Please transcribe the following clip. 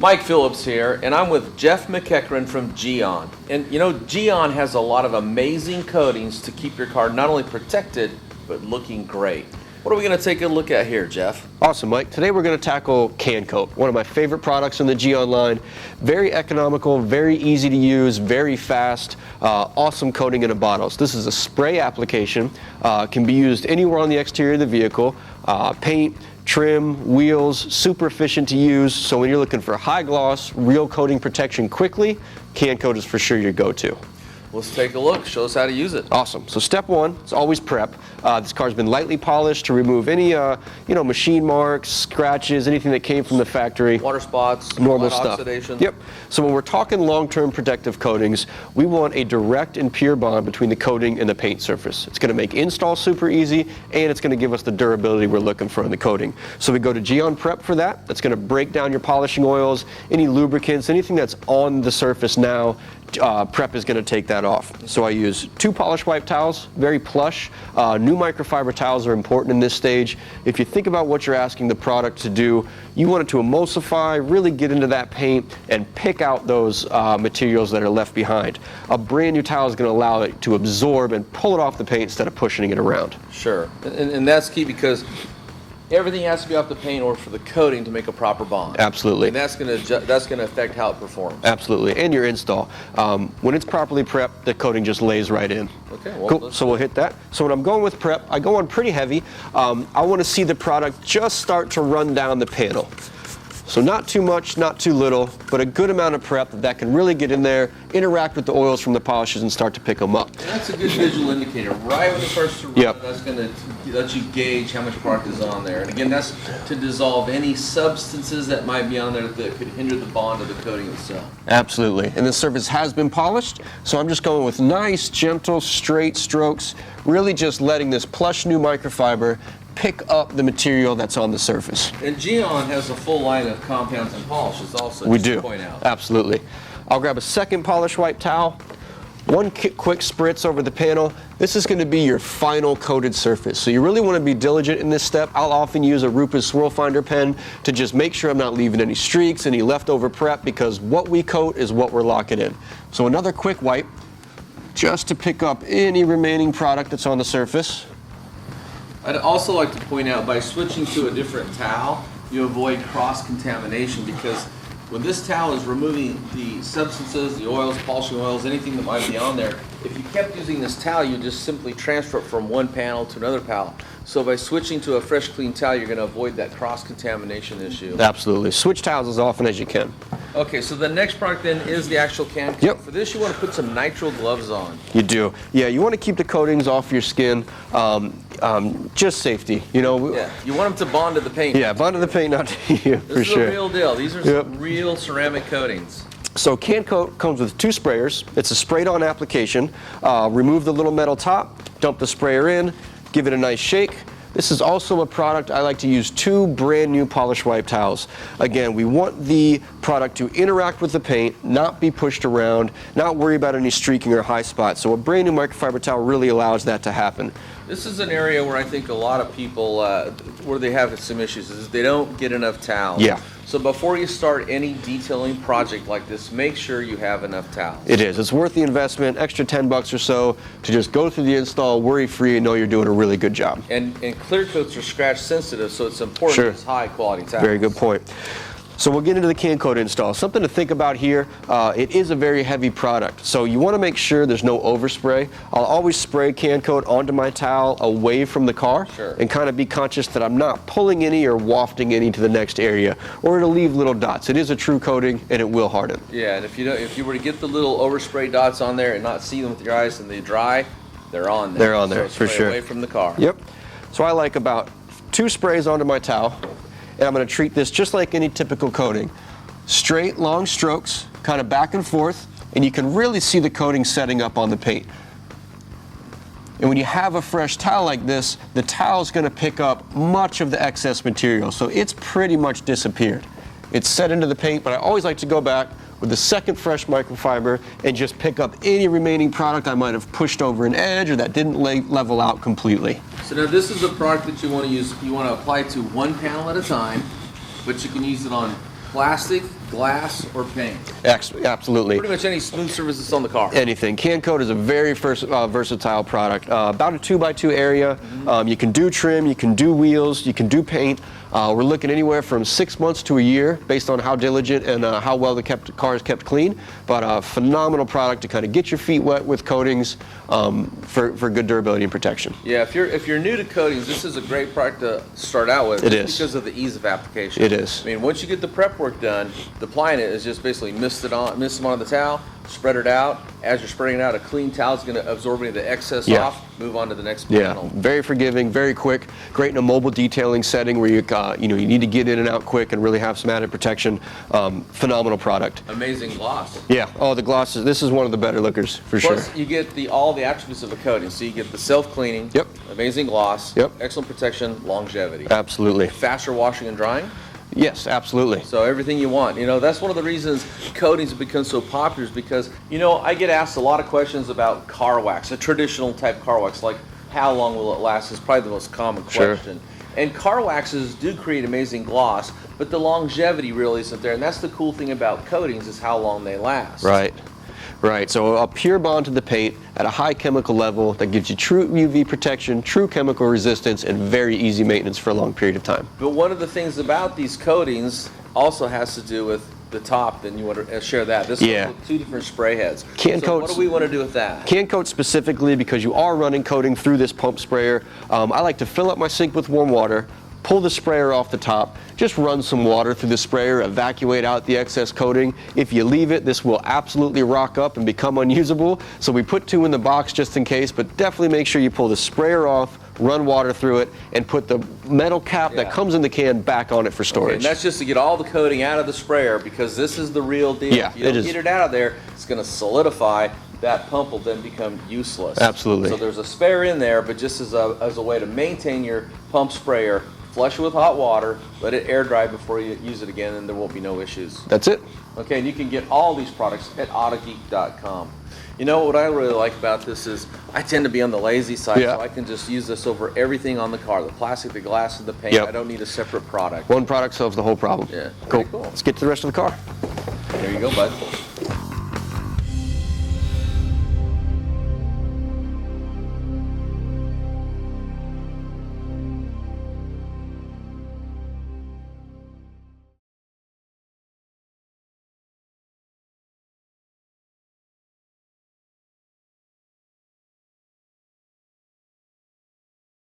Mike Phillips here, and I'm with Jeff McEachran from GYEON. And you know, GYEON has a lot of amazing coatings to keep your car not only protected, but looking great. What are we going to take a look at here, Jeff? Awesome, Mike. Today we're going to tackle CanCoat, one of my favorite products in the GYEON line. Very economical, very easy to use, very fast, awesome coating in a bottle. So this is a spray application, can be used anywhere on the exterior of the vehicle, paint, trim, wheels, super efficient to use. So when you're looking for high gloss, real coating protection quickly, CanCoat is for sure your go-to. Let's take a look. Show us how to use it. Awesome. So step one is always prep. This car's been lightly polished to remove any, machine marks, scratches, anything that came from the factory. Water spots, normal stuff. Oxidation. Yep. So when we're talking long-term protective coatings, we want a direct and pure bond between the coating and the paint surface. It's going to make install super easy, and it's going to give us the durability we're looking for in the coating. So we go to GYEON Prep for that. That's going to break down your polishing oils, any lubricants, anything that's on the surface now. Prep is going to take that off. So I use 2 polish wipe towels, very plush. New microfiber towels are important in this stage. If you think about what you're asking the product to do, you want it to emulsify, really get into that paint, and pick out those materials that are left behind. A brand new towel is going to allow it to absorb and pull it off the paint instead of pushing it around. Sure, and that's key because everything has to be off the paint or for the coating to make a proper bond. Absolutely. And that's going to affect how it performs. Absolutely, and your install. When it's properly prepped, the coating just lays right in. Okay, well, cool. So we'll hit that. So when I'm going with prep, I go on pretty heavy. I want to see the product just start to run down the panel. So not too much, not too little, but a good amount of prep that can really get in there, interact with the oils from the polishes, and start to pick them up. And that's a good visual indicator. Right when it starts to run, yep. That's going to let you gauge how much product is on there. And again, that's to dissolve any substances that might be on there that could hinder the bond of the coating itself. Absolutely. And the surface has been polished, so I'm just going with nice, gentle, straight strokes, really just letting this plush new microfiber pick up the material that's on the surface. And GYEON has a full line of compounds and polishes also, we just do. To point out. Absolutely. I'll grab a second polish wipe towel, one quick spritz over the panel. This is going to be your final coated surface. So you really want to be diligent in this step. I'll often use a Rupa's Swirl Finder pen to just make sure I'm not leaving any streaks, any leftover prep, because what we coat is what we're locking in. So another quick wipe, just to pick up any remaining product that's on the surface. I'd also like to point out, by switching to a different towel, you avoid cross-contamination, because when this towel is removing the substances, the oils, polishing oils, anything that might be on there, if you kept using this towel, you just simply transfer it from one panel to another panel. So by switching to a fresh, clean towel, you're going to avoid that cross-contamination issue. Absolutely. Switch towels as often as you can. Okay, so the next product then is the actual CanCoat. Yep. For this, you want to put some nitrile gloves on. You do. Yeah, you want to keep the coatings off your skin. Just safety, you know. Yeah, you want them to bond to the paint. Yeah, bond to the paint, not to you, for sure. This is a real deal. These are some real ceramic coatings. So CanCoat comes with 2 sprayers. It's a sprayed-on application. Remove the little metal top, dump the sprayer in, give it a nice shake. This is also a product I like to use 2 brand new polish wipe towels. Again, we want the product to interact with the paint, not be pushed around, not worry about any streaking or high spots. So a brand new microfiber towel really allows that to happen. This is an area where I think a lot of people, where they have some issues, is they don't get enough towels. Yeah. So before you start any detailing project like this, make sure you have enough towels. It is. It's worth the investment, extra $10 or so to just go through the install worry-free and know you're doing a really good job. And clear coats are scratch sensitive, so it's important to use high quality towels. Very good point. So we'll get into the CanCoat install. Something to think about here, it is a very heavy product. So you want to make sure there's no overspray. I'll always spray CanCoat onto my towel away from the car and kind of be conscious that I'm not pulling any or wafting any to the next area, or it'll leave little dots. It is a true coating and it will harden. Yeah, and if you were to get the little overspray dots on there and not see them with your eyes and they dry, they're on there. They're on there, so for sure. Away from the car. Yep. So I like about 2 sprays onto my towel. And I'm going to treat this just like any typical coating. Straight, long strokes, kind of back and forth, and you can really see the coating setting up on the paint. And when you have a fresh towel like this, the towel is going to pick up much of the excess material, so it's pretty much disappeared. It's set into the paint, but I always like to go back with the second fresh microfiber and just pick up any remaining product I might have pushed over an edge or that didn't level out completely. So now this is a product that you want to use, you want to apply to one panel at a time, but you can use it on plastic, glass or paint? Absolutely. Pretty much any smooth surface that's on the car. Anything. CanCoat is a very versatile product. About a 2x2 area. You can do trim, you can do wheels, you can do paint. We're looking anywhere from 6 months to a year based on how diligent and how well the car is kept clean. But a phenomenal product to kind of get your feet wet with coatings for good durability and protection. Yeah, if you're new to coatings, this is a great product to start out with. It is. Because of the ease of application. It is. I mean, once you get the prep work done, applying it is just basically mist them onto the towel, spread it out. As you're spreading it out, a clean towel is going to absorb any of the excess off, move on to the next panel. Yeah, very forgiving, very quick, great in a mobile detailing setting where you need to get in and out quick and really have some added protection. Phenomenal product. Amazing gloss. Yeah, the glosses, this is one of the better lookers for sure. Plus, you get all the attributes of a coating. So you get the self-cleaning, amazing gloss, excellent protection, longevity. Absolutely. Faster washing and drying. Yes, absolutely. So everything you want. That's one of the reasons coatings have become so popular is because, I get asked a lot of questions about car wax, a traditional type car wax, like how long will it last is probably the most common question. And car waxes do create amazing gloss, but the longevity really isn't there. And that's the cool thing about coatings is how long they last. Right. Right, so a pure bond to the paint at a high chemical level that gives you true UV protection, true chemical resistance, and very easy maintenance for a long period of time. But one of the things about these coatings also has to do with the top, then you want to share that. This is with 2 different spray heads. So what do we want to do with that? CanCoat specifically, because you are running coating through this pump sprayer, I like to fill up my sink with warm water, pull the sprayer off the top, just run some water through the sprayer, evacuate out the excess coating. If you leave it, this will absolutely rock up and become unusable. So we put 2 in the box just in case, but definitely make sure you pull the sprayer off, run water through it, and put the metal cap that comes in the can back on it for storage. Okay, and that's just to get all the coating out of the sprayer because this is the real deal. Yeah, if you don't get it out of there, it's going to solidify. That pump will then become useless. Absolutely. So there's a spare in there, but just as a way to maintain your pump sprayer, flush it with hot water, let it air dry before you use it again, and there won't be no issues. That's it. Okay, and you can get all these products at autogeek.com. What I really like about this is I tend to be on the lazy side, so I can just use this over everything on the car, the plastic, the glass, and the paint. I don't need a separate product. One product solves the whole problem. Yeah, cool. Cool. Let's get to the rest of the car. There you go, bud.